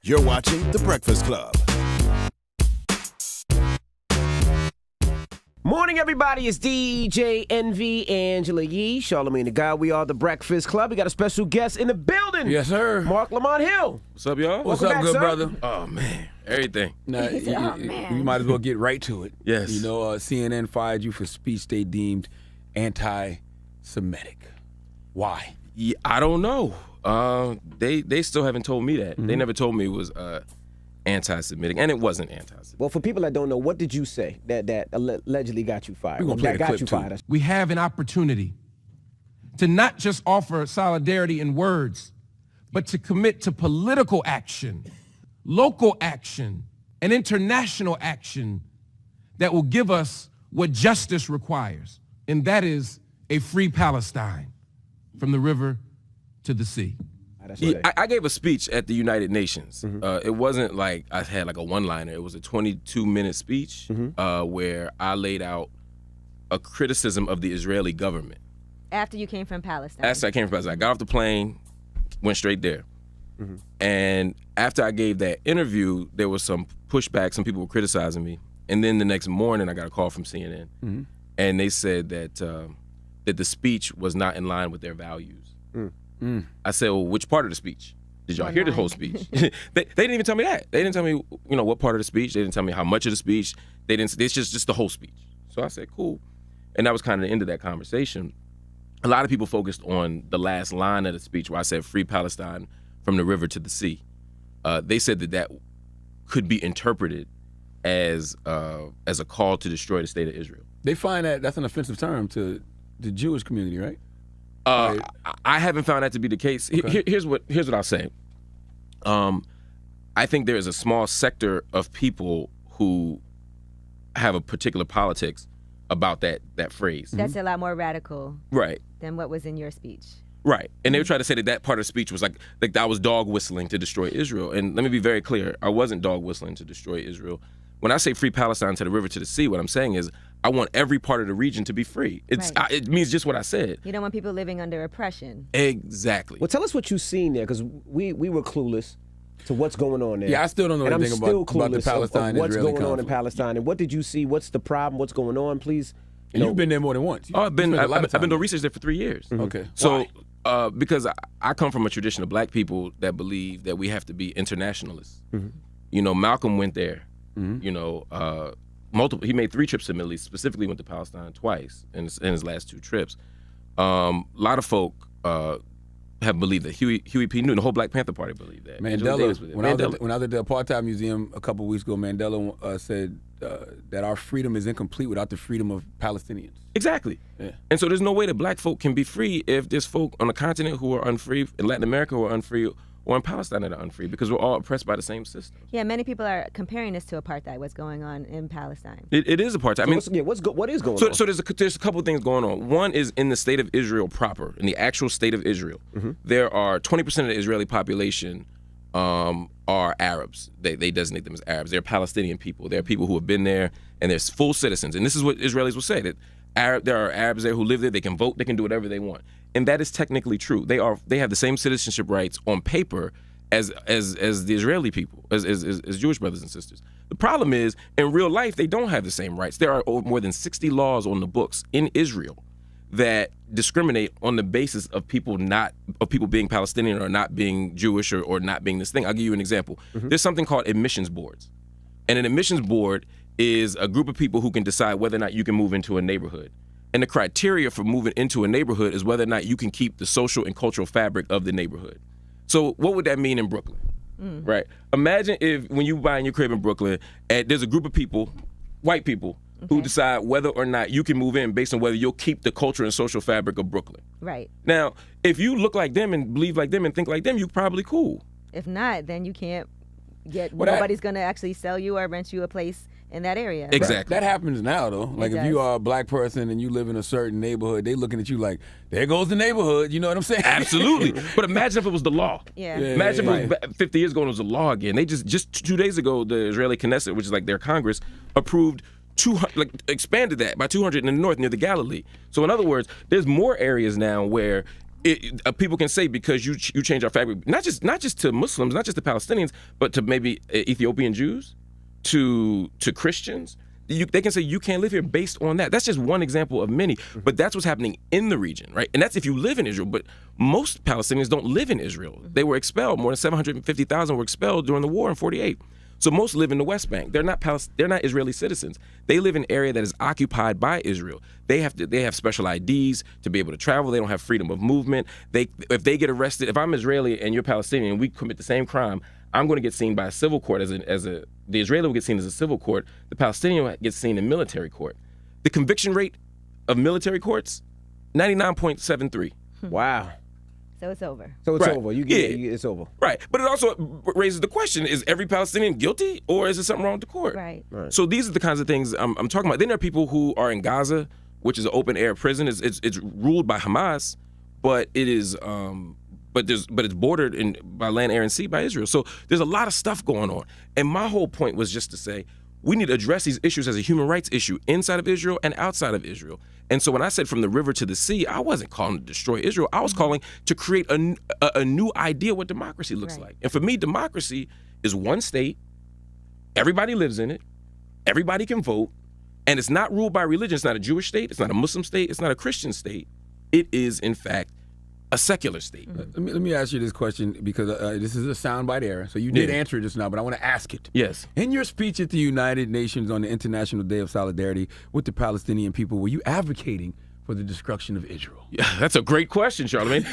You're watching The Breakfast Club. Morning, everybody. It's DJ NV, Angela Yee, Charlamagne the Guy. We are The Breakfast Club. We got a special guest in the building. Yes, sir. Marc Lamont Hill. What's up, y'all? What's Welcome up, back, good sir. brother? Oh, man. Everything. Nah, you might as well get right to it. Yes. You know, CNN fired you for speech they deemed anti-Semitic. Why? Yeah, I don't know. They still haven't told me that. They never told me it was anti-Semitic, and it wasn't anti-Semitic. Well, for people that don't know, what did you say that allegedly got you fired? We're gonna play the clip, too. We have an opportunity to not just offer solidarity in words, but to commit to political action, local action, and international action that will give us what justice requires, and that is a free Palestine from the river to the sea. Yeah, I gave a speech at the United Nations. It wasn't like I had like a one-liner. It was a 22-minute speech where I laid out a criticism of the Israeli government. After you came from Palestine? After I came from Palestine. I got off the plane, went straight there. And after I gave that interview, there was some pushback. Some people were criticizing me. And then the next morning, I got a call from CNN. And they said that the speech was not in line with their values. I said, well, which part of the speech? Did y'all hear the whole speech? they didn't even tell me that. They didn't tell me, what part of the speech. They didn't tell me how much of the speech. They didn't. It's just the whole speech. So I said, cool. And that was kind of the end of that conversation. A lot of people focused on the last line of the speech where I said, free Palestine from the river to the sea. They said that could be interpreted as a call to destroy the state of Israel. They find that's an offensive term to the Jewish community, right? I haven't found that to be the case. Okay. Here's what I'll say. I think there is a small sector of people who have a particular politics about that phrase. That's a lot more radical Right. than what was in your speech. Right. And they would try to say that part of the speech was like I was dog whistling to destroy Israel. And let me be very clear. I wasn't dog whistling to destroy Israel. When I say free Palestine to the river to the sea, what I'm saying is I want every part of the region to be free. It means just what I said. You don't want people living under oppression. Exactly. Well, tell us what you've seen there, because we were clueless to what's going on there. Yeah, I still don't know and anything I'm still about the Palestine-Israeli what's going on in conflict. Palestine, and what did you see? What's the problem? What's going on? Please. And you've been there more than once. I've been spent a lot of time doing there. research there for 3 years. Okay. So because I come from a tradition of black people that believe that we have to be internationalists. Malcolm went there. Multiple. He made 3 trips to the Middle East. Specifically, went to Palestine twice in his last 2 trips. A lot of folk have believed that. Huey P. Newton, the whole Black Panther Party, believed that. Mandela. When I was at the Apartheid Museum a couple of weeks ago, Mandela said that our freedom is incomplete without the freedom of Palestinians. Exactly. Yeah. And so there's no way that black folk can be free if there's folk on the continent who are unfree, in Latin America who are unfree, or in Palestine that are unfree, because we're all oppressed by the same system. Yeah, many people are comparing this to apartheid, what's going on in Palestine. It is apartheid. What is going on? So there's a couple of things going on. One is in the state of Israel proper, in the actual state of Israel. There are 20% of the Israeli population are Arabs. They designate them as Arabs. They're Palestinian people. They're people who have been there, and they're full citizens. And this is what Israelis will say, that there are Arabs there who live there. They can vote. They can do whatever they want. And that is technically true. They have the same citizenship rights on paper as the Israeli people, as Jewish brothers and sisters. The problem is, in real life, they don't have the same rights. There are more than 60 laws on the books in Israel that discriminate on the basis of people being Palestinian or not being Jewish or not being this thing. I'll give you an example. There's something called admissions boards. And an admissions board is a group of people who can decide whether or not you can move into a neighborhood. And the criteria for moving into a neighborhood is whether or not you can keep the social and cultural fabric of the neighborhood. So what would that mean in Brooklyn? Right? Imagine if when you buy in your crib in Brooklyn, there's a group of people, white people, who decide whether or not you can move in based on whether you'll keep the culture and social fabric of Brooklyn. Right. Now, if you look like them and believe like them and think like them, you're probably cool. If not, then you can't nobody's going to actually sell you or rent you a place in that area. Exactly. That happens now, though. Like, if you are a black person and you live in a certain neighborhood, they looking at you like, there goes the neighborhood. You know what I'm saying? Absolutely. But imagine if it was the law. Yeah. Imagine if it was 50 years ago and it was the law again. They just 2 days ago, the Israeli Knesset, which is like their Congress, approved expanded that by 200 in the north near the Galilee. So in other words, there's more areas now where People can say because you change our fabric, not just to Muslims, not just to Palestinians, but to maybe Ethiopian Jews, to Christians. They can say you can't live here based on that. That's just one example of many, but that's what's happening in the region, right? And that's if you live in Israel, but most Palestinians don't live in Israel. They were expelled. More than 750,000 were expelled during the war in 48. So most live in the West Bank. They're not Israeli citizens. They live in an area that is occupied by Israel. They have special IDs to be able to travel. They don't have freedom of movement. If they get arrested, if I'm Israeli and you're Palestinian and we commit the same crime, I'm going to get seen by a civil court the Israeli will get seen as a civil court. The Palestinian gets seen in military court. The conviction rate of military courts, 99.73. Wow. So it's over. So it's Right. over. It's over. Right. But it also raises the question, is every Palestinian guilty or is there something wrong with the court? Right. So these are the kinds of things I'm talking about. Then there are people who are in Gaza, which is an open air prison. It's ruled by Hamas, but it is but it's bordered by land, air, and sea by Israel. So there's a lot of stuff going on. And my whole point was just to say we need to address these issues as a human rights issue inside of Israel and outside of Israel. And so when I said from the river to the sea, I wasn't calling to destroy Israel. I was calling to create a new idea what democracy looks like. And for me, democracy is one state, everybody lives in it, everybody can vote, and it's not ruled by religion. It's not a Jewish state, it's not a Muslim state, it's not a Christian state. It is, in fact, a secular state. Let me ask you this question because this is a soundbite era. So you did answer it just now, but I want to ask it. Yes. In your speech at the United Nations on the International Day of Solidarity with the Palestinian people, were you advocating for the destruction of Israel? Yeah, that's a great question, Charlamagne.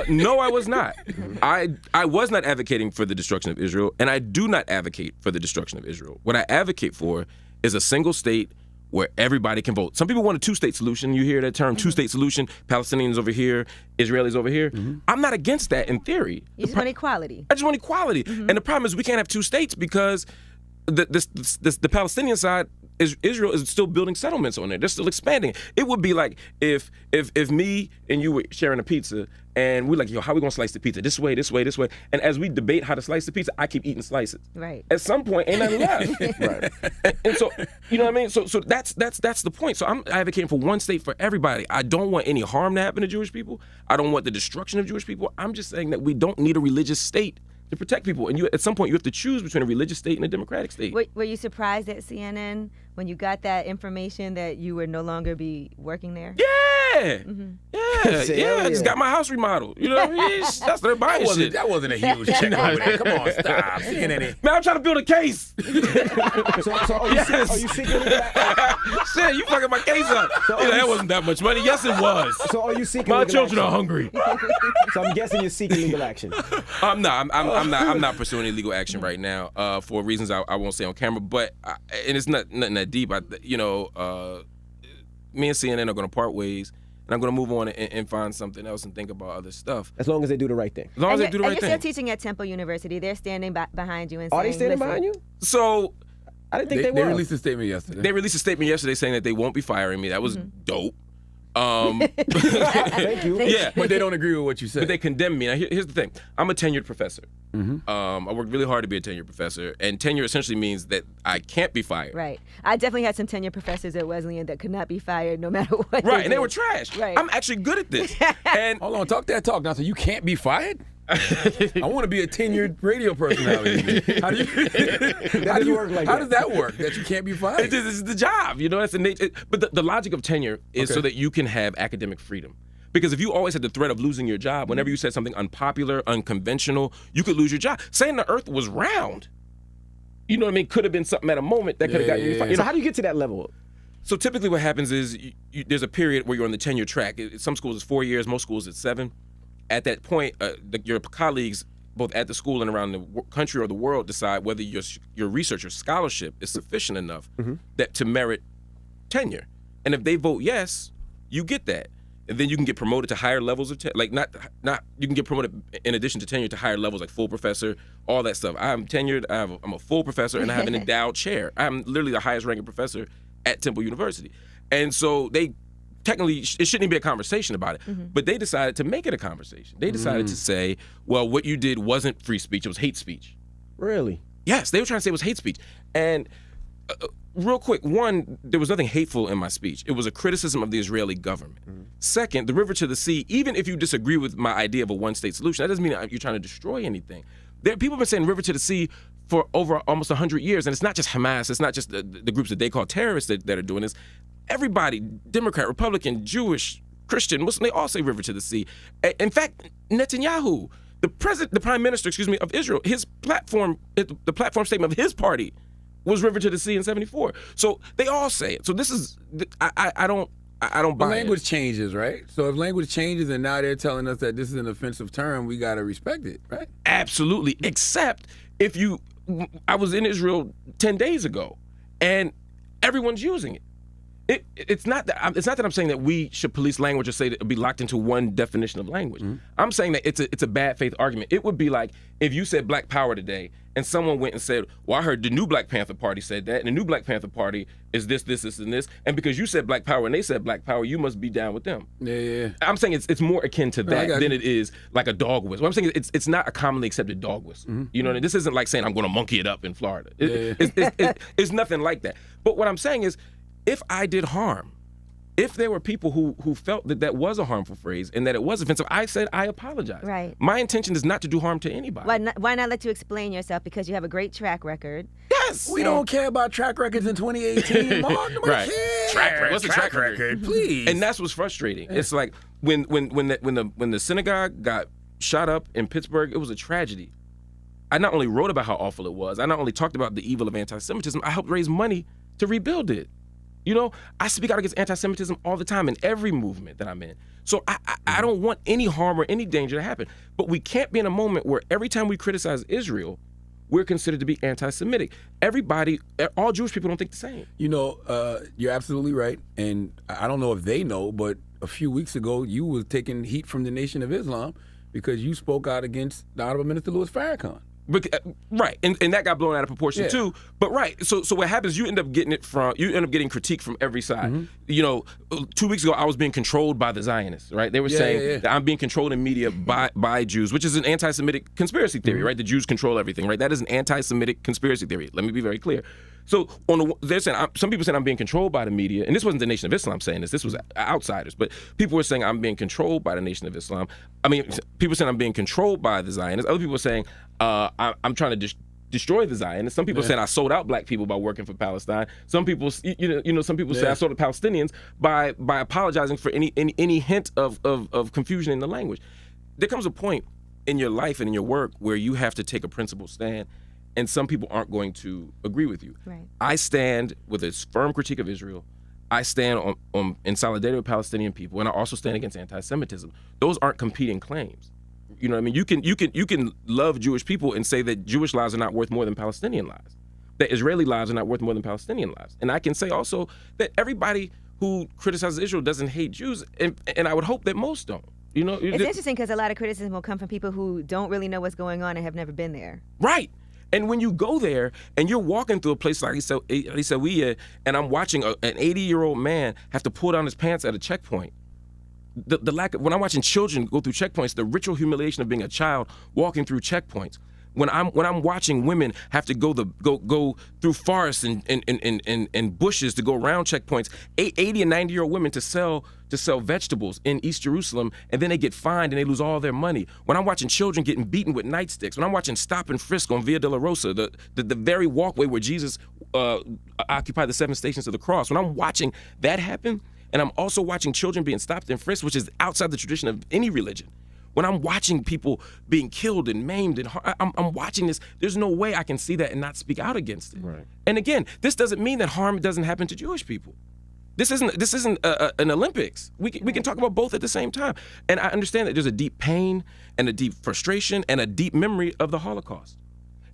No, I was not. I was not advocating for the destruction of Israel, and I do not advocate for the destruction of Israel. What I advocate for is a single state where everybody can vote. Some people want a two-state solution. You hear that term, two-state solution, Palestinians over here, Israelis over here. I'm not against that in theory. You just want equality. I just want equality. And the problem is we can't have two states because the Palestinian side, Israel is still building settlements on there. They're still expanding. It would be like if me and you were sharing a pizza and we're like, yo, how we gonna slice the pizza? This way, this way, this way. And as we debate how to slice the pizza, I keep eating slices. Right. At some point, ain't nothing left. Right. And so, you know what I mean? So that's the point. So I'm advocating for one state for everybody. I don't want any harm to happen to Jewish people. I don't want the destruction of Jewish people. I'm just saying that we don't need a religious state to protect people. And at some point, you have to choose between a religious state and a democratic state. Were you surprised at CNN when you got that information that you would no longer be working there? Yeah. I just got my house remodeled. You know what I mean? That's their buying shit. That wasn't a huge check over there. Come on, stop. CNN. Man, I'm trying to build a case. So are you seeking legal action? Shit, you fucking my case up. That wasn't that much money. Yes, it was. So are you seeking My legal children action? are hungry. So I'm guessing you're seeking legal action. I'm not pursuing any legal action right now for reasons I won't say on camera. But and it's nothing that deep. Me and CNN are going to part ways, and I'm going to move on and find something else and think about other stuff. As long as they do the right thing. As long as they do the right you're thing. still teaching at Temple University. They're standing behind you and Are saying, they standing "Listen." behind you? So I didn't think they They were. released a statement yesterday. they released a statement yesterday saying that they won't be firing me. That was dope. Thank you. Yeah. But they don't agree with what you said. But they condemn me. Now, here's the thing. I'm a tenured professor. I worked really hard to be a tenured professor. And tenure essentially means that I can't be fired. Right. I definitely had some tenured professors at Wesleyan that could not be fired no matter what. Right, and they did. were trash. Right. I'm actually good at this. And Hold on, talk that talk now. So you can't be fired? I want to be a tenured radio personality. How does that work? That you can't be fired? this is the job, you know. That's the nature. But the logic of tenure is so that you can have academic freedom. Because if you always had the threat of losing your job, whenever you said something unpopular, unconventional, you could lose your job. Saying the Earth was round, you know what I mean, could have been something at a moment that could have gotten you fired. You So know? how do you get to that level? So typically, what happens is there's a period where you're on the tenure track. Some schools it's 4 years, most schools it's 7. At that point, your colleagues, both at the school and around the country or the world, decide whether your research or scholarship is sufficient enough that to merit tenure. And if they vote yes, you get that, and then you can get promoted to higher levels of not you can get promoted in addition to tenure to higher levels like full professor, all that stuff. I'm tenured. I'm a full professor, and I have an endowed chair. I'm literally the highest ranking professor at Temple University, and so they. Technically, it shouldn't even be a conversation about it, but they decided to make it a conversation. They decided to say, well, what you did wasn't free speech, it was hate speech. Really? Yes, they were trying to say it was hate speech. And real quick, one, there was nothing hateful in my speech. It was a criticism of the Israeli government. Second, the river to the sea, even if you disagree with my idea of a one-state solution, that doesn't mean you're trying to destroy anything. People have been saying river to the sea for over almost 100 years, and it's not just Hamas, it's not just the groups that they call terrorists that are doing this. Everybody, Democrat, Republican, Jewish, Christian, Muslim, they all say river to the sea. In fact, Netanyahu, the prime minister, of Israel, his platform, the platform statement of his party was river to the sea in 74. So they all say it. So this is, I don't buy it. Language changes, right? So if language changes and now they're telling us that this is an offensive term, we got to respect it, right? Absolutely. Except I was in Israel 10 days ago, and everyone's using it. It's not that I'm saying that we should police language or say that it be locked into one definition of language. I'm saying that it's a bad faith argument. It would be like if you said Black Power today and someone went and said, well, I heard the new Black Panther Party said that, and the new Black Panther Party is this, and this, and because you said Black Power and they said Black Power, you must be down with them. Yeah. I'm saying it's more akin to that than it is like a dog whistle. I'm saying it's not a commonly accepted dog whistle. You know what I mean? This isn't like saying I'm going to monkey it up in Florida. It's nothing like that. But what I'm saying is, if I did harm, if there were people who felt that was a harmful phrase and that it was offensive, I said I apologize. Right. My intention is not to do harm to anybody. Why not let you explain yourself? Because you have a great track record. Yes. We don't care about track records in 2018, Mark. Right. What's the track record? Please. And that's what's frustrating. It's like when the synagogue got shot up in Pittsburgh, it was a tragedy. I not only wrote about how awful it was, I not only talked about the evil of anti-Semitism, I helped raise money to rebuild it. You know, I speak out against anti-Semitism all the time in every movement that I'm in. So I don't want any harm or any danger to happen. But we can't be in a moment where every time we criticize Israel, we're considered to be anti-Semitic. All Jewish people don't think the same. You know, you're absolutely right. And I don't know if they know, but a few weeks ago, you were taking heat from the Nation of Islam because you spoke out against the Honorable Minister Louis Farrakhan. Right, and that got blown out of proportion too. But right, so what happens? You end up getting critique from every side. You know, 2 weeks ago I was being controlled by the Zionists. Right, they were saying that I'm being controlled in media by Jews, which is an anti-Semitic conspiracy theory. Right, the Jews control everything. Right, that is an anti-Semitic conspiracy theory. Let me be very clear. So they're saying some people saying I'm being controlled by the media, and this wasn't the Nation of Islam saying this. This was outsiders, but people were saying I'm being controlled by the Nation of Islam. I mean, people saying I'm being controlled by the Zionists. Other people are saying I'm trying to destroy the Zionists. Some people saying I sold out Black people by working for Palestine. Some people, some people say I sold the Palestinians by apologizing for any hint of confusion in the language. There comes a point in your life and in your work where you have to take a principled stand. And some people aren't going to agree with you. Right. I stand with a firm critique of Israel. I stand in solidarity with Palestinian people, and I also stand against anti-Semitism. Those aren't competing claims. You know what I mean? You can love Jewish people and say that Jewish lives are not worth more than Palestinian lives, that Israeli lives are not worth more than Palestinian lives. And I can say also that everybody who criticizes Israel doesn't hate Jews, and I would hope that most don't. You know, it's interesting because a lot of criticism will come from people who don't really know what's going on and have never been there. Right. And when you go there and you're walking through a place like Isawiya, and I'm watching an 80-year-old man have to pull down his pants at a checkpoint, the lack of, when I'm watching children go through checkpoints, the ritual humiliation of being a child walking through checkpoints, when I'm watching women have to go through forests and bushes to go around checkpoints, 80 and 90-year-old women to sell vegetables in East Jerusalem, and then they get fined and they lose all their money. When I'm watching children getting beaten with nightsticks, when I'm watching stop and frisk on Via Dolorosa, the very walkway where Jesus occupied the 7 stations of the cross, when I'm watching that happen, and I'm also watching children being stopped and frisked, which is outside the tradition of any religion. When I'm watching people being killed and maimed, and I'm watching this, there's no way I can see that and not speak out against it. Right. And again, this doesn't mean that harm doesn't happen to Jewish people. This isn't an Olympics. We can talk about both at the same time. And I understand that there's a deep pain and a deep frustration and a deep memory of the Holocaust.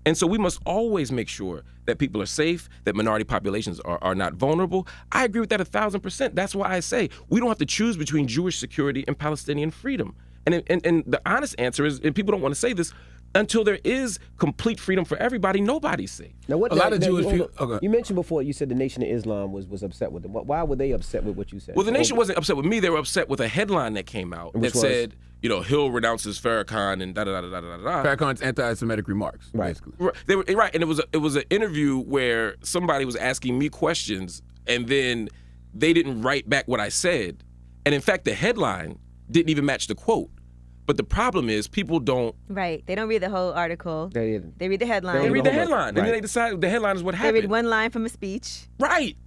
And so we must always make sure that people are safe, that minority populations are not vulnerable. I agree with that 1,000%. That's why I say we don't have to choose between Jewish security and Palestinian freedom. And the honest answer is, and people don't want to say this, until there is complete freedom for everybody, nobody's safe. Now, what A lot of Jewish people. Okay. You mentioned before, you said the Nation of Islam was upset with them. Why were they upset with what you said? Well, the Nation wasn't upset with me. They were upset with a headline that came out Which that was? said, Hill renounces Farrakhan and da-da-da-da-da-da. Farrakhan's anti-Semitic remarks, basically. Right, and it was an interview where somebody was asking me questions, and then they didn't write back what I said. And in fact, the headline didn't even match the quote. But the problem is people don't. Right. They don't read the whole article. They read the headline. They read the headline, Right. and then they decide the headline is what They happened. read one line from a speech. Right.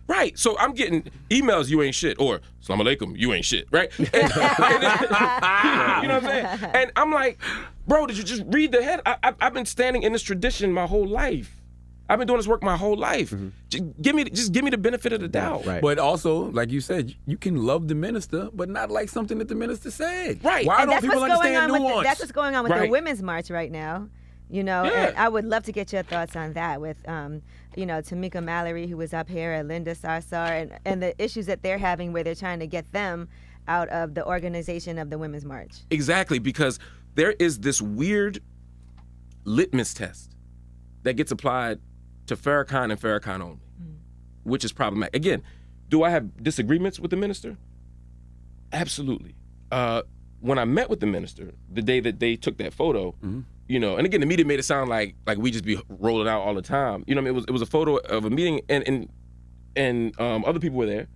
Right. So I'm getting emails, you ain't shit, or Assalamu alaikum, you ain't shit, right? And you know what I'm saying? And I'm like, bro, did you just read the head? I've been standing in this tradition my whole life. I've been doing this work my whole life. Just give me the benefit of the doubt. Right. But also, like you said, you can love the minister, but not like something that the minister said. Right. Why And don't that's people what's going understand on nuance? that's what's going on with the Right. Women's March right now. You know, Yeah. and I would love to get your thoughts on that with, Tamika Mallory, who was up here, and Linda Sarsour, and the issues that they're having where they're trying to get them out of the organization of the Women's March. Exactly, because there is this weird litmus test that gets applied to Farrakhan and Farrakhan only, which is problematic. Again, do I have disagreements with the minister? Absolutely. When I met with the minister, the day that they took that photo, and again, the media made it sound like we just be rolling out all the time. You know what I mean? It was a photo of a meeting, and other people were there.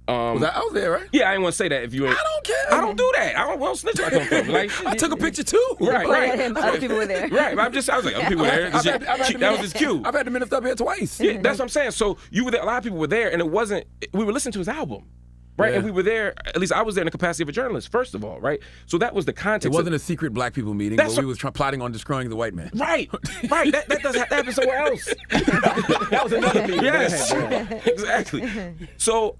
I was there, right? Yeah, I didn't want to say that if you ain't. I don't care. I don't do that. I don't snitch like I'm like. I took a picture too. Right. Other people were there. Right, I was like, other people were there. That was his cue. I've had the minister up here twice. Yeah, that's what I'm saying. So you were there. A lot of people were there, and it wasn't. We were listening to his album, right? Yeah. And we were there. At least I was there in the capacity of a journalist, first of all, right? So that was the context. It wasn't a secret black people meeting That's where we was plotting on destroying the white man. Right. That happens somewhere else. That was another meeting. Yes, exactly. So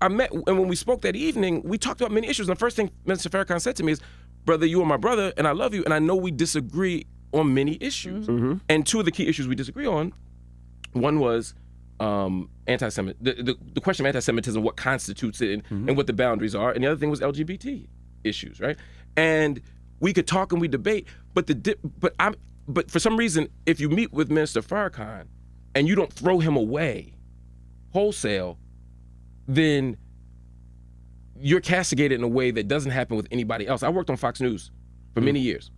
I met, and when we spoke that evening, we talked about many issues. And the first thing Mr. Farrakhan said to me is, brother, you are my brother, and I love you, and I know we disagree on many issues. And two of the key issues we disagree on, one was anti-Semitism, the question of anti-Semitism, what constitutes it, and what the boundaries are. And the other thing was LGBT issues, right? And we could talk and we debate, but for some reason, if you meet with Minister Farrakhan and you don't throw him away wholesale, then you're castigated in a way that doesn't happen with anybody else. I worked on Fox News for many years.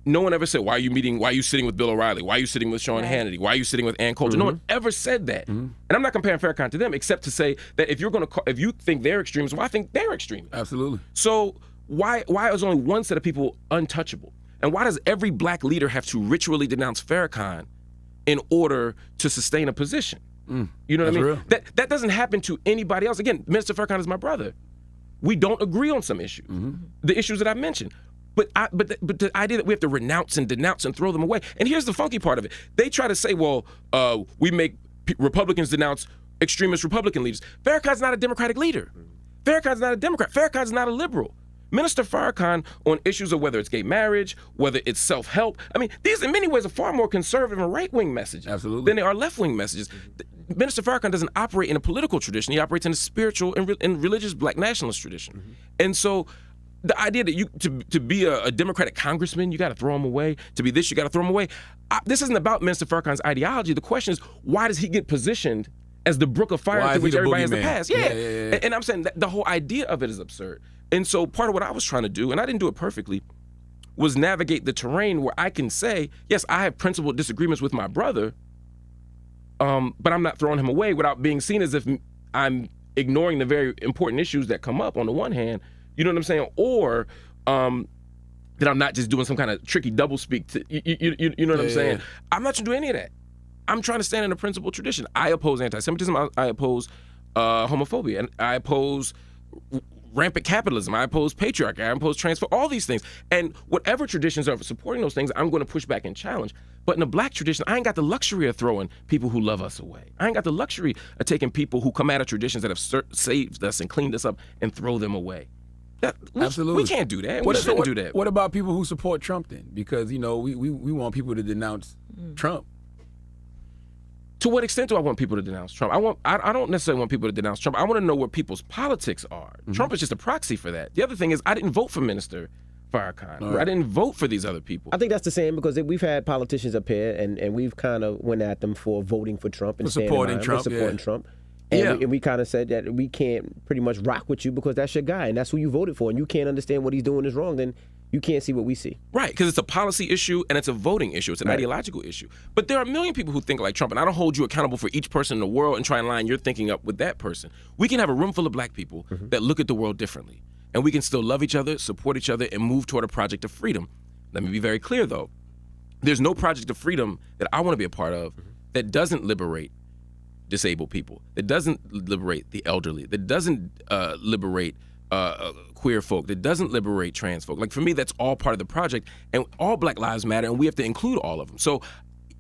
No one ever said, why are you sitting with Bill O'Reilly? Why are you sitting with Sean Hannity? Why are you sitting with Ann Coulter? No one ever said that. And I'm not comparing Farrakhan to them, except to say that if you think they're extremists, well, I think they're extremists. Absolutely. So why is only one set of people untouchable? And why does every black leader have to ritually denounce Farrakhan in order to sustain a position? You know what I mean? Real. That doesn't happen to anybody else. Again, Minister Farrakhan is my brother. We don't agree on some issues, the issues that I mentioned. But the idea that we have to renounce and denounce and throw them away. And here's the funky part of it. They try to say, well, we make Republicans denounce extremist Republican leaders. Farrakhan's not a Democratic leader. Farrakhan's not a Democrat. Farrakhan's not a liberal. Minister Farrakhan on issues of whether it's gay marriage, whether it's self-help. I mean, these in many ways are far more conservative and right-wing messages than they are left-wing messages. Minister Farrakhan doesn't operate in a political tradition. He operates in a spiritual and religious black nationalist tradition. And so the idea that to be a Democratic congressman, you got to throw him away. To be this, you got to throw him away. This isn't about Minister Farrakhan's ideology. The question is, why does he get positioned as the brook of fire through which everybody has to pass? Yeah. And I'm saying that the whole idea of it is absurd. And so part of what I was trying to do, and I didn't do it perfectly, was navigate the terrain where I can say, yes, I have principled disagreements with my brother, but I'm not throwing him away without being seen as if I'm ignoring the very important issues that come up on the one hand, you know what I'm saying? Or that I'm not just doing some kind of tricky doublespeak to, you know what I'm saying? I'm not trying to do any of that. I'm trying to stand in a principled tradition. I oppose anti-Semitism. I oppose homophobia. And I oppose rampant capitalism. I oppose patriarchy. I oppose transfer, all these things. And whatever traditions are supporting those things, I'm going to push back and challenge. But in the black tradition, I ain't got the luxury of throwing people who love us away. I ain't got the luxury of taking people who come out of traditions that have saved us and cleaned us up and throw them away. Absolutely. We can't do that. We shouldn't do that. What about people who support Trump then? Because, we want people to denounce Trump. To what extent do I want people to denounce Trump? I don't necessarily want people to denounce Trump. I want to know where people's politics are. Trump is just a proxy for that. The other thing is I didn't vote for Minister Farrakhan. Right. I didn't vote for these other people. I think that's the same because we've had politicians up here and we've kind of went at them for voting for Trump and For supporting Trump. And we kind of said that we can't pretty much rock with you because that's your guy and that's who you voted for, and you can't understand what he's doing is wrong, then you can't see what we see. Right, because it's a policy issue and it's a voting issue. It's an ideological issue. But there are a million people who think like Trump, and I don't hold you accountable for each person in the world and try and line your thinking up with that person. We can have a room full of black people that look at the world differently, and we can still love each other, support each other, and move toward a project of freedom. Let me be very clear, though. There's no project of freedom that I want to be a part of that doesn't liberate disabled people, that doesn't liberate the elderly, that doesn't liberate queer folk, that doesn't liberate trans folk. Like, for me, that's all part of the project, and all Black lives matter, and we have to include all of them. So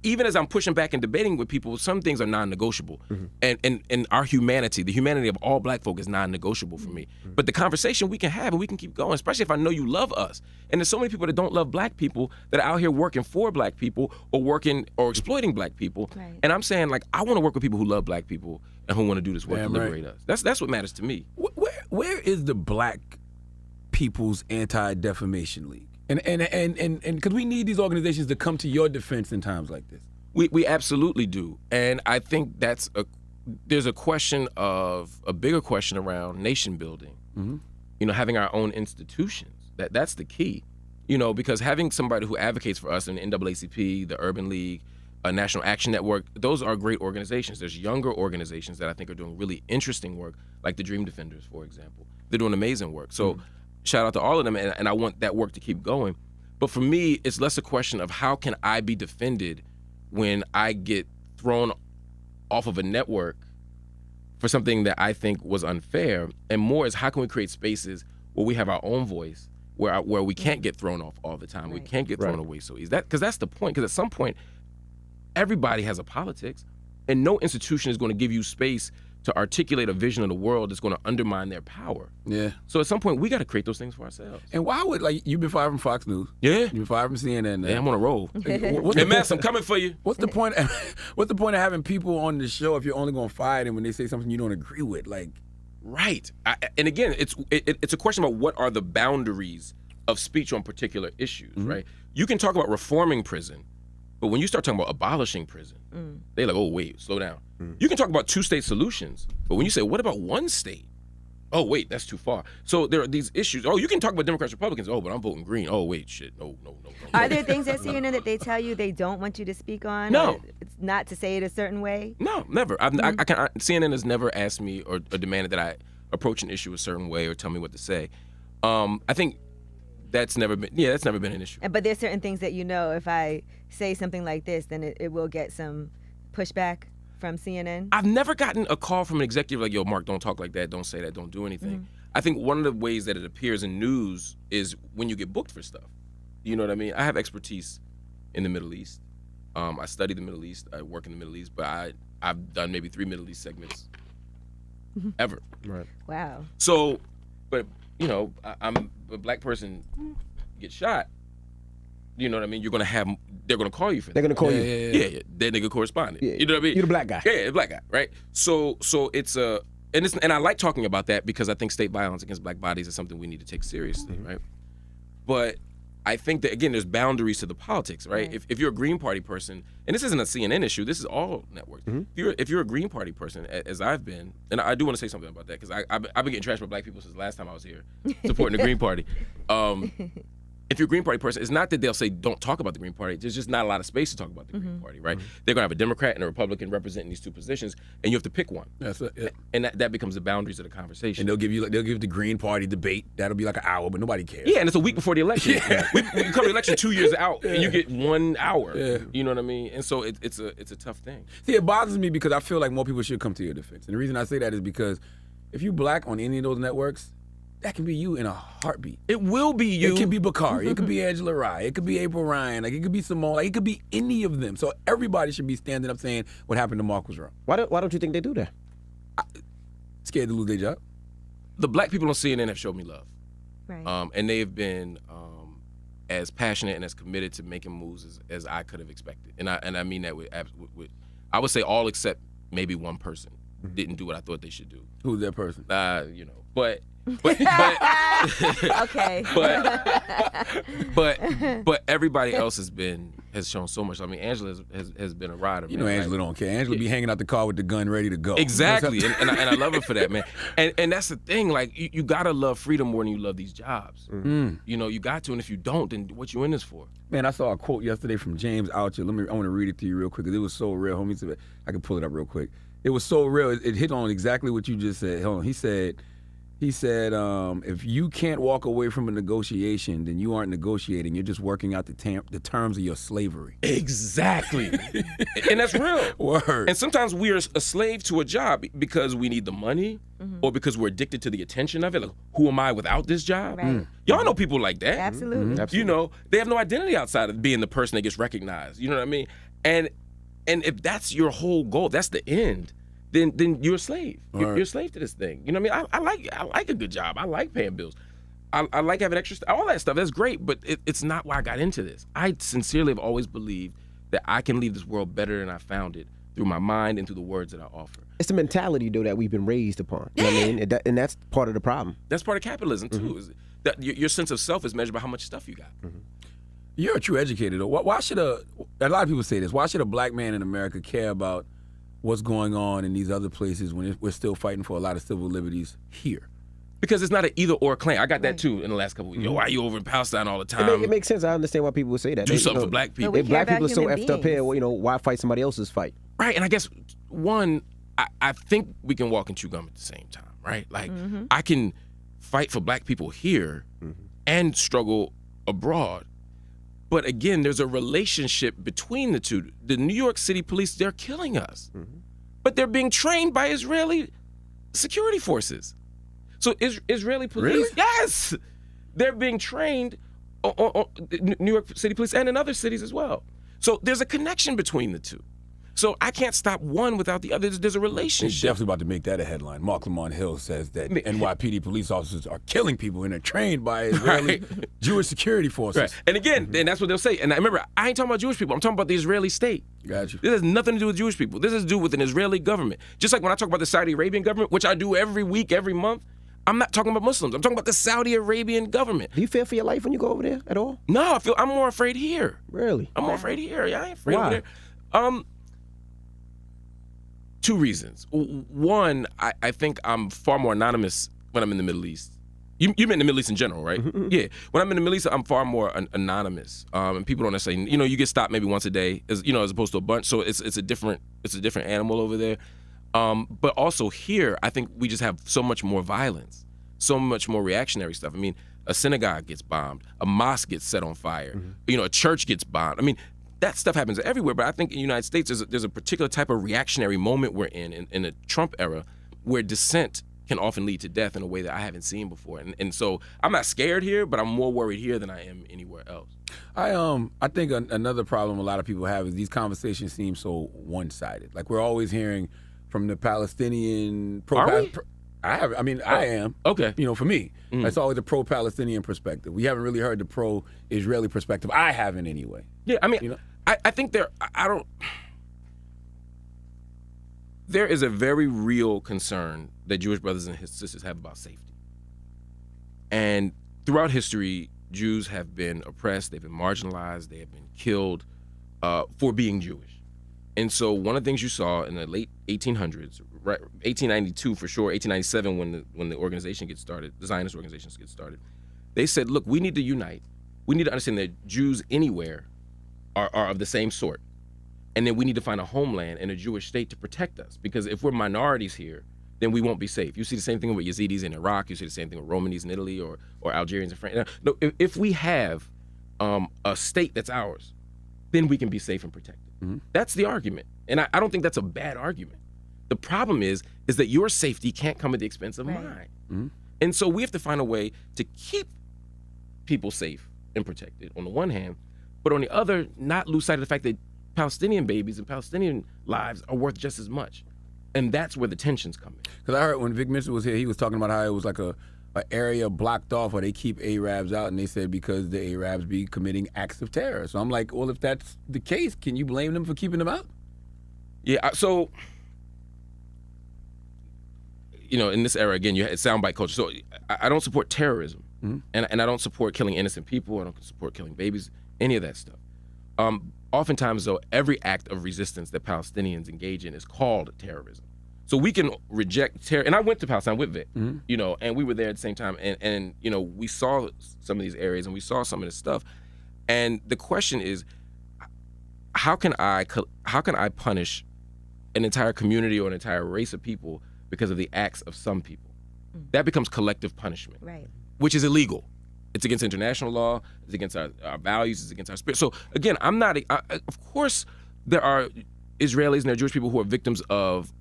even as I'm pushing back and debating with people, some things are non-negotiable. And our humanity, the humanity of all Black folk is non-negotiable for me. But the conversation we can have and we can keep going, especially if I know you love us. And there's so many people that don't love Black people that are out here working for Black people or working or exploiting Black people. Right. And I'm saying, like, I want to work with people who love Black people and who want to do this work to liberate us. That's what matters to me. Where is the Black People's Anti-Defamation League? And because we need these organizations to come to your defense in times like this. We absolutely do. And I think there's a question of a bigger question around nation building. You know, having our own institutions. That's the key. You know, because having somebody who advocates for us in the NAACP, the Urban League, a National Action Network, those are great organizations. There's younger organizations that I think are doing really interesting work, like the Dream Defenders, for example. They're doing amazing work. So shout out to all of them, and I want that work to keep going. But for me, it's less a question of how can I be defended when I get thrown off of a network for something that I think was unfair, and more is how can we create spaces where we have our own voice, where we can't get thrown off all the time. We can't get thrown away so easy. Because that's the point. Because at some point, everybody has a politics, and no institution is going to give you space to articulate a vision of the world that's going to undermine their power. Yeah. So at some point, we got to create those things for ourselves. And why would, like, you've been fired from Fox News? Yeah. You've been fired from CNN now. Yeah, I'm on a roll. What's Hey, Mass, I'm coming for you. What's the point? What's the point of having people on the show if you're only going to fire them when they say something you don't agree with? Like, right. And again, it's a question about what are the boundaries of speech on particular issues, right? You can talk about reforming prison, but when you start talking about abolishing prison, they're like, oh, wait, slow down. You can talk about two-state solutions, but when you say, what about one state? Oh, wait, that's too far. So there are these issues. Oh, you can talk about Democrats, Republicans. Oh, but I'm voting green. Oh, wait, shit. No. Are there things at CNN that they tell you they don't want you to speak on? No. Or it's not to say it a certain way? No, never. CNN has never asked me or demanded that I approach an issue a certain way or tell me what to say. I think that's never been an issue. But there's certain things that you know, if I say something like this, then it will get some pushback from CNN? I've never gotten a call from an executive like, yo, Mark, don't talk like that, don't say that, don't do anything. I think one of the ways that it appears in news is when you get booked for stuff. You know what I mean? I have expertise in the Middle East. I study the Middle East, I work in the Middle East, but I've done maybe 3 Middle East segments ever. Right. Wow. So, but, you know, I'm a Black person gets shot, you know what I mean? They're going to call you for that. They're going to call you. Yeah. That nigga correspondent. Yeah. You know what I mean? You're the Black guy. Yeah, the Black guy, right? So it's and I like talking about that because I think state violence against Black bodies is something we need to take seriously, right? But I think that, again, there's boundaries to the politics, right? If you're a Green Party person, and this isn't a CNN issue, this is all networks. If you're a Green Party person, as I've been, and I do want to say something about that because I've been getting trashed by Black people since the last time I was here supporting the Green Party. If you're a Green Party person, it's not that they'll say don't talk about the Green Party. There's just not a lot of space to talk about the Green Party, right? They're going to have a Democrat and a Republican representing these two positions, and you have to pick one. That's it. Yeah. And that becomes the boundaries of the conversation. And they'll give the Green Party debate. That'll be like an hour, but nobody cares. Yeah, and it's a week before the election. We cover the election 2 years out, and you get 1 hour. Yeah. You know what I mean? And so it's a tough thing. See, it bothers me because I feel like more people should come to your defense. And the reason I say that is because if you're Black on any of those networks, that can be you in a heartbeat. It will be you. It could be Bakari. It could be Angela Rye. It could be April Ryan. Like, it could be Simone. Like, it could be any of them. So everybody should be standing up saying what happened to Mark was wrong. Why don't you think they do that? Scared to lose their job. The Black people on CNN have showed me love. Right. And they have been as passionate and as committed to making moves as I could have expected. And I mean that with I would say all except maybe one person didn't do what I thought they should do. Who's that person? You know, but Okay. but everybody else has shown so much. I mean, Angela has been a rider. You know, Angela don't care. Angela be hanging out the car with the gun ready to go. Exactly, and I love her for that, man. And that's the thing. Like, you gotta love freedom more than you love these jobs. You know, you got to, and if you don't, then what you in this for? Man, I saw a quote yesterday from James Altucher. I want to read it to you real quick because it was so real. Homie, I can pull it up real quick. It was so real. It hit on exactly what you just said. Hold on. He said, if you can't walk away from a negotiation, then you aren't negotiating. You're just working out the terms of your slavery. Exactly. And that's real. Word. And sometimes we are a slave to a job because we need the money or because we're addicted to the attention of it. Like, who am I without this job? Right. Y'all know people like that. Absolutely. You know, they have no identity outside of being the person that gets recognized. You know what I mean? And if that's your whole goal, that's the end, then you're a slave. You're a slave to this thing. You know what I mean? I like a good job. I like paying bills. I like having extra stuff. All that stuff, that's great, but it's not why I got into this. I sincerely have always believed that I can leave this world better than I found it through my mind and through the words that I offer. It's the mentality, though, that we've been raised upon. You know what I mean? And that's part of the problem. That's part of capitalism, too. Is that your sense of self is measured by how much stuff you got. You're a true educator, though. Why should a lot of people say this, why should a black man in America care about what's going on in these other places when we're still fighting for a lot of civil liberties here? Because it's not an either-or claim. I got that, too, in the last couple of weeks. Yo, why are you over in Palestine all the time? It makes sense. I understand why people would say that. Do something for black people. If black people are so human effed up here, beings. well, you know, why fight somebody else's fight? Right, and I guess, one, I think we can walk and chew gum at the same time, right? Like, I can fight for black people here and struggle abroad. But again, there's a relationship between the two. The New York City police, they're killing us. But they're being trained by Israeli security forces. So Israeli police, Really? yes, they're being trained on New York City police and in other cities as well. So there's a connection between the two. So I can't stop one without the other. There's a He's relationship. definitely about to make that a headline. Marc Lamont Hill says that NYPD police officers are killing people and they're trained by Israeli Jewish security forces. Right. And again, and that's what they'll say. And I remember, I ain't talking about Jewish people. I'm talking about the Israeli state. Got you. This has nothing to do with Jewish people. This has to do with an Israeli government. Just like when I talk about the Saudi Arabian government, which I do every week, every month, I'm not talking about Muslims. I'm talking about the Saudi Arabian government. Do you fear for your life when you go over there at all? No, I'm more afraid here. Really? I'm more afraid here. Yeah, I ain't afraid Why? over there. Two reasons. One, I think I'm far more anonymous when I'm in the Middle East. You meant the Middle East in general, right? Yeah. When I'm in the Middle East, I'm far more anonymous, and people don't necessarily, you get stopped maybe once a day, as opposed to a bunch. So it's a different animal over there. But also here, I think we just have so much more violence, so much more reactionary stuff. I mean, a synagogue gets bombed, a mosque gets set on fire, a church gets bombed. I mean, that stuff happens everywhere, but I think in the United States there's a particular type of reactionary moment we're in the Trump era where dissent can often lead to death in a way that I haven't seen before. And so I'm not scared here, but I'm more worried here than I am anywhere else. I think another problem a lot of people have is these conversations seem so one-sided. Like we're always hearing from the Palestinian I am. Okay. For me, it's always a pro-Palestinian perspective. We haven't really heard the pro-Israeli perspective. I haven't anyway. Yeah, I mean, I think there is a very real concern that Jewish brothers and sisters have about safety. And throughout history, Jews have been oppressed, they've been marginalized, they have been killed for being Jewish. And so one of the things you saw in the late 1800s, right, 1892 for sure, 1897 when the organization gets started, the Zionist organizations get started, they said, look, we need to unite. We need to understand that Jews anywhere are of the same sort. And then we need to find a homeland and a Jewish state to protect us. Because if we're minorities here, then we won't be safe. You see the same thing with Yazidis in Iraq. You see the same thing with Romanis in Italy or Algerians in France. No, if we have a state that's ours, then we can be safe and protected. That's the argument. And I don't think that's a bad argument. The problem is that your safety can't come at the expense of mine. And so we have to find a way to keep people safe and protected on the one hand, but on the other, not lose sight of the fact that Palestinian babies and Palestinian lives are worth just as much. And that's where the tensions come in. Because I heard when Vic Mitchell was here, he was talking about how it was like an area blocked off where they keep Arabs out, and they said because the Arabs be committing acts of terror. So I'm like, well, if that's the case, can you blame them for keeping them out? Yeah, so, in this era, again, you had soundbite culture. So I don't support terrorism and I don't support killing innocent people. I don't support killing babies, any of that stuff. Oftentimes, though, every act of resistance that Palestinians engage in is called terrorism. So we can reject terror. And I went to Palestine with Vic, you know, and we were there at the same time. And you know, we saw some of these areas and we saw some of this stuff. And the question is, how can I punish an entire community or an entire race of people because of the acts of some people? That becomes collective punishment, Right. which is illegal. It's against international law. It's against our values. It's against our spirit. So again, I'm not. Of course, there are Israelis and there are Jewish people who are victims of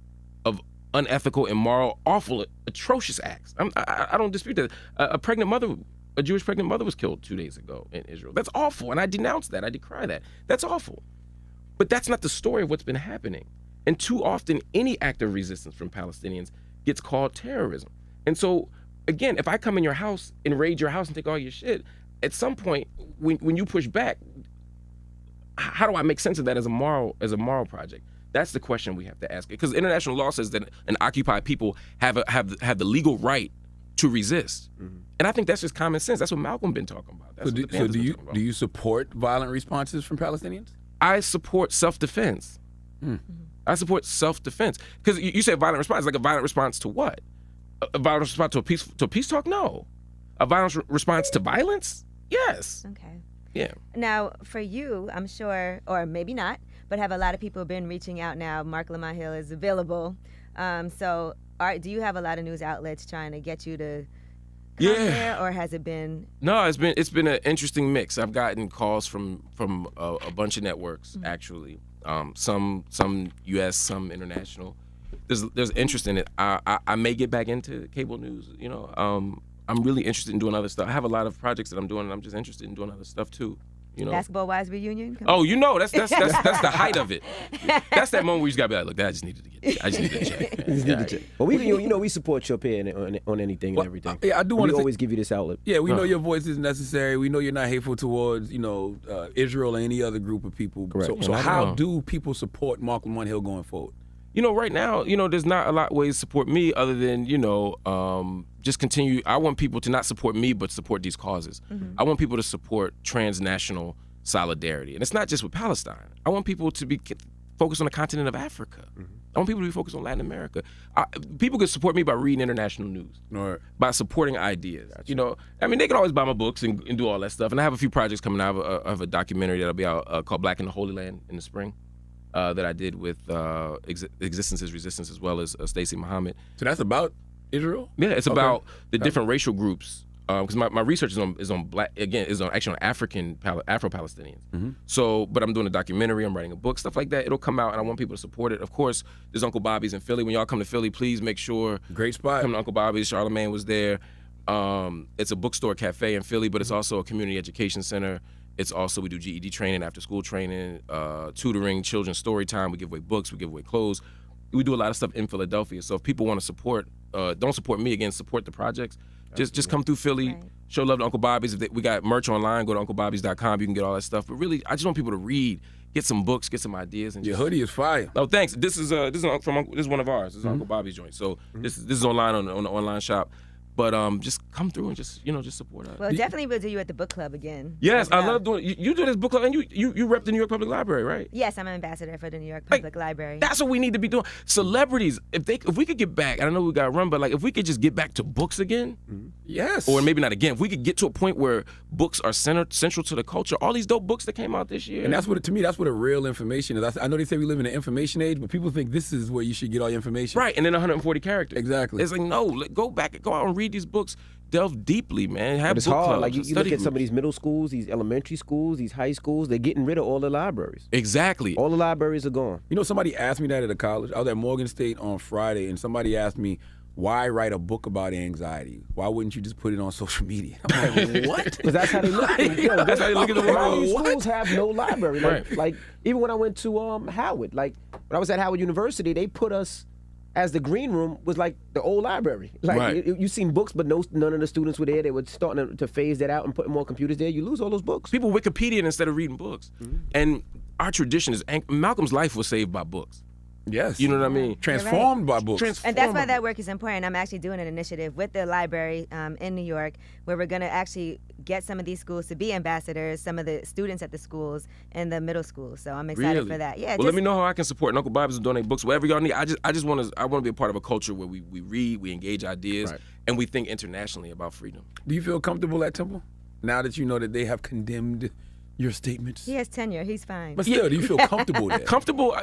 unethical, immoral, awful, atrocious acts. I don't dispute that. A Jewish pregnant mother was killed 2 days ago in Israel. That's awful, and I denounce that. I decry that. That's awful. But that's not the story of what's been happening. And too often, any act of resistance from Palestinians gets called terrorism. And so, again, if I come in your house and raid your house and take all your shit, at some point, when you push back, how do I make sense of that as a moral project? That's the question we have to ask. Because international law says that an occupied people have the legal right to resist. And I think that's just common sense. That's what Malcolm been talking about. That's Do you support violent responses from Palestinians? I support self-defense. I support self-defense. Because you said violent response, like a violent response to what? A violent response to a peace talk? No. A violent response to violence? Yes. Okay. Yeah. Now, for you, I'm sure, or maybe not, but have a lot of people been reaching out now? Marc Lamont Hill is available. So do you have a lot of news outlets trying to get you to come there, or has it been? No, it's been an interesting mix. I've gotten calls from a bunch of networks, actually. Some U.S., some international. There's interest in it. I may get back into cable news. You know, I'm really interested in doing other stuff. I have a lot of projects that I'm doing, and I'm just interested in doing other stuff too. You know, Basketball Wives reunion. Oh, you know, that's the height of it. That's that moment where you just gotta be like, look, I just needed to check. But we support your opinion on anything and everything. Yeah, I do want to always give you this outlet. Yeah, we know your voice is necessary. We know you're not hateful towards Israel or any other group of people. Correct. So how do people support Marc Lamont Hill going forward? You know, right now, there's not a lot of ways to support me other than, just continue. I want people to not support me, but support these causes. I want people to support transnational solidarity. And it's not just with Palestine. I want people to be focused on the continent of Africa. I want people to be focused on Latin America. People can support me by reading international news, by supporting ideas. Gotcha. They can always buy my books and do all that stuff. And I have a few projects coming out. I have a documentary that'll be out called Black in the Holy Land in the spring. That I did with Existence is Resistance, as well as Stacey Muhammad. So that's about Israel? Yeah, it's about the different racial groups. Because my research is on black, again, is on African Afro-Palestinians. So, but I'm doing a documentary, I'm writing a book, stuff like that. It'll come out, and I want people to support it. Of course, there's Uncle Bobby's in Philly. When y'all come to Philly, please make sure. Great spot. Come to Uncle Bobby's. Charlemagne was there. It's a bookstore cafe in Philly, but it's also a community education center. It's also, we do GED training, after school training, tutoring, children's story time. We give away books, we give away clothes. We do a lot of stuff in Philadelphia. So if people want to support, don't support me, again, support the projects. Just come through Philly, show love to Uncle Bobby's. We got merch online, go to UncleBobby's.com, you can get all that stuff. But really, I just want people to read, get some books, get some ideas. And your hoodie is fire. Oh, thanks. This is one of ours. This is Uncle Bobby's joint. So this is online on the online shop. But just come through and just support us. Well, definitely we'll do you at the book club again. Yes, I love doing it. You do this book club, and you rep the New York Public Library, right? Yes, I'm an ambassador for the New York Public Library. That's what we need to be doing. Celebrities, if we could get back, and I know we got to run, but if we could just get back to books again, yes, or maybe not again. If we could get to a point where books are central to the culture, all these dope books that came out this year, and that's what a real information is. I know they say we live in an information age, but people think this is where you should get all your information. Right, and then 140 characters. Exactly. It's like, no, go out and read these books. Delve deeply, man. Have but it's book hard. clubs, like you look at groups. some of these middle schools, these elementary schools, these high schools. They're getting rid of all the libraries. Exactly. All the libraries are gone. Somebody asked me that at a college. I was at Morgan State on Friday, and somebody asked me, why write a book about anxiety? Why wouldn't you just put it on social media? I'm like, what? Because that's how they look. That's how they look at the A lot of world. these schools have no library. Right. Like even when I went to Howard, when I was at Howard University, they put us as the green room was like the old library. You seen books, but none of the students were there. They were starting to phase that out and put more computers there. You lose all those books. People Wikipedia instead of reading books. And our tradition is, Malcolm's life was saved by books. Yes. You know what I mean? Transformed by books. And that's why that work is important. I'm actually doing an initiative with the library in New York where we're going to actually get some of these schools to be ambassadors, some of the students at the schools and the middle schools. So I'm excited for that. Yeah. Well, let me know how I can support. And Uncle Bob's and donate books, whatever y'all need. I just want to be a part of a culture where we read, we engage ideas, and we think internationally about freedom. Do you feel comfortable at Temple now that you know that they have condemned your statements? He has tenure. He's fine. But still, do you feel comfortable there? Comfortable.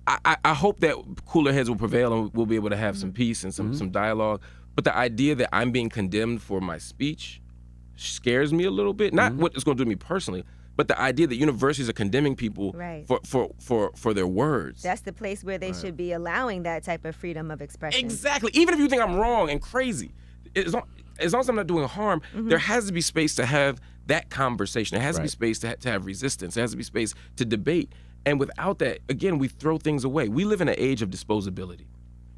I hope that cooler heads will prevail and we'll be able to have some peace and some dialogue. But the idea that I'm being condemned for my speech scares me a little bit. Not what it's going to do to me personally, but the idea that universities are condemning people for their words. That's the place where they should be allowing that type of freedom of expression. Exactly. Even if you think I'm wrong and crazy, as long as I'm not doing harm, there has to be space to have that conversation. There has to be space to have resistance. There has to be space to debate. And without that, again, we throw things away. We live in an age of disposability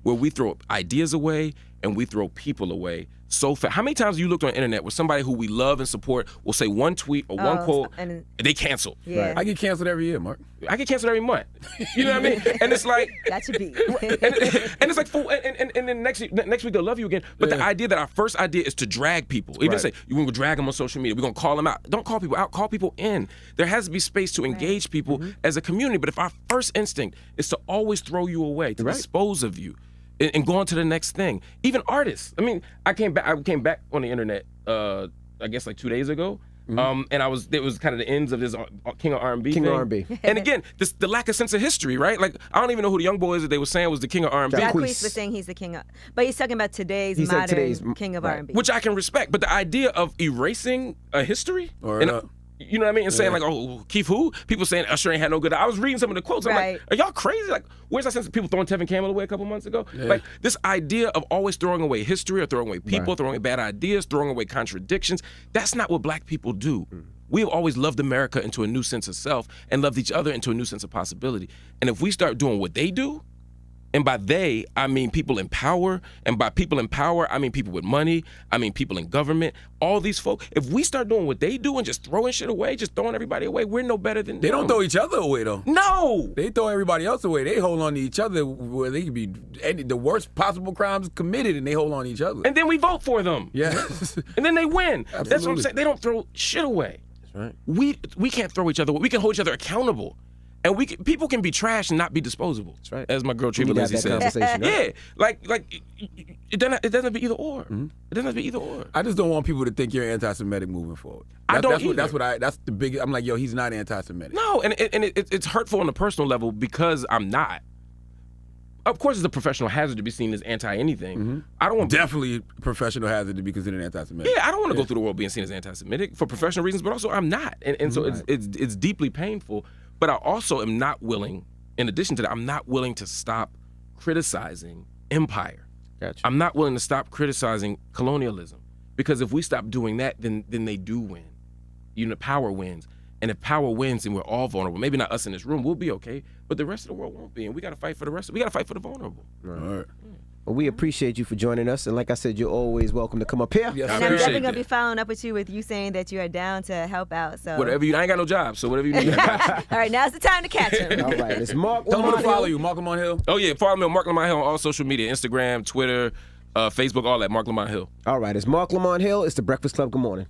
where we throw ideas away and we throw people away so fast. How many times have you looked on the internet where somebody who we love and support will say one tweet or one quote and they cancel? Yeah. I get canceled every year, Mark. I get canceled every month. You know what I mean? And it's like that should be. and it's like, and then next week they'll love you again. But the idea that our first idea is to drag people, even say you're gonna drag them on social media, we're gonna call them out. Don't call people out, call people in. There has to be space to engage people as a community. But if our first instinct is to always throw you away, to dispose of you, and go on to the next thing, even artists. I mean, I came back on the internet, I guess like 2 days ago. And it was kind of the ends of this King of R&B King thing. of R&B. And again, the lack of sense of history, right? Like, I don't even know who the young boy is that they were saying was the King of R&B. Jacquees was saying he's the king of, but he's talking about today's modern king of R&B. Which I can respect, but the idea of erasing a history, you know what I mean? And saying like, oh, Keith who? People saying Usher ain't had no good. I was reading some of the quotes. I'm like, are y'all crazy? Like, where's that sense of people throwing Tevin Campbell away a couple months ago? Like, this idea of always throwing away history or throwing away people, throwing away bad ideas, throwing away contradictions, that's not what black people do. We've always loved America into a new sense of self and loved each other into a new sense of possibility. And if we start doing what they do, and by they, I mean people in power, and by people in power, I mean people with money, I mean people in government, all these folks, if we start doing what they do and just throwing shit away, just throwing everybody away, we're no better than them. They don't throw each other away, though. No! They throw everybody else away. They hold on to each other where they could be the worst possible crimes committed, and they hold on to each other. And then we vote for them. Yes. And then they win. Absolutely. That's what I'm saying. They don't throw shit away. That's right. We can't throw each other away. We can hold each other accountable. And people can be trash and not be disposable. That's right. As my girl Treva Lizzie says. Yeah, like it doesn't have to be either or. It doesn't have to be either or. I just don't want people to think you're anti-Semitic moving forward. That's the big. I'm like, yo, he's not anti-Semitic. No, and it's hurtful on a personal level because I'm not. Of course, it's a professional hazard to be seen as anti-anything. I don't want definitely professional hazard to be considered anti-Semitic. Yeah, I don't want to go through the world being seen as anti-Semitic for professional reasons, but also I'm not, and so it's deeply painful. But I also am not willing, in addition to that, I'm not willing to stop criticizing empire. Gotcha. I'm not willing to stop criticizing colonialism. Because if we stop doing that, then they do win. You know, power wins. And if power wins, then we're all vulnerable. Maybe not us in this room, we'll be okay, but the rest of the world won't be. And we got to fight for the rest. We got to fight for the vulnerable. All right. Well, we appreciate you for joining us, and like I said, you're always welcome to come up here. Yes, and I'm definitely gonna be following up with you saying that you are down to help out. So whatever I ain't got no job, so whatever you need. All right, now's the time to catch him. All right, it's Marc Tell them Lamont to follow Hill. you, Marc Lamont Hill. Oh yeah, follow me on Marc Lamont Hill on all social media, Instagram, Twitter, Facebook, all that. Marc Lamont Hill. All right, it's Marc Lamont Hill. It's the Breakfast Club. Good morning.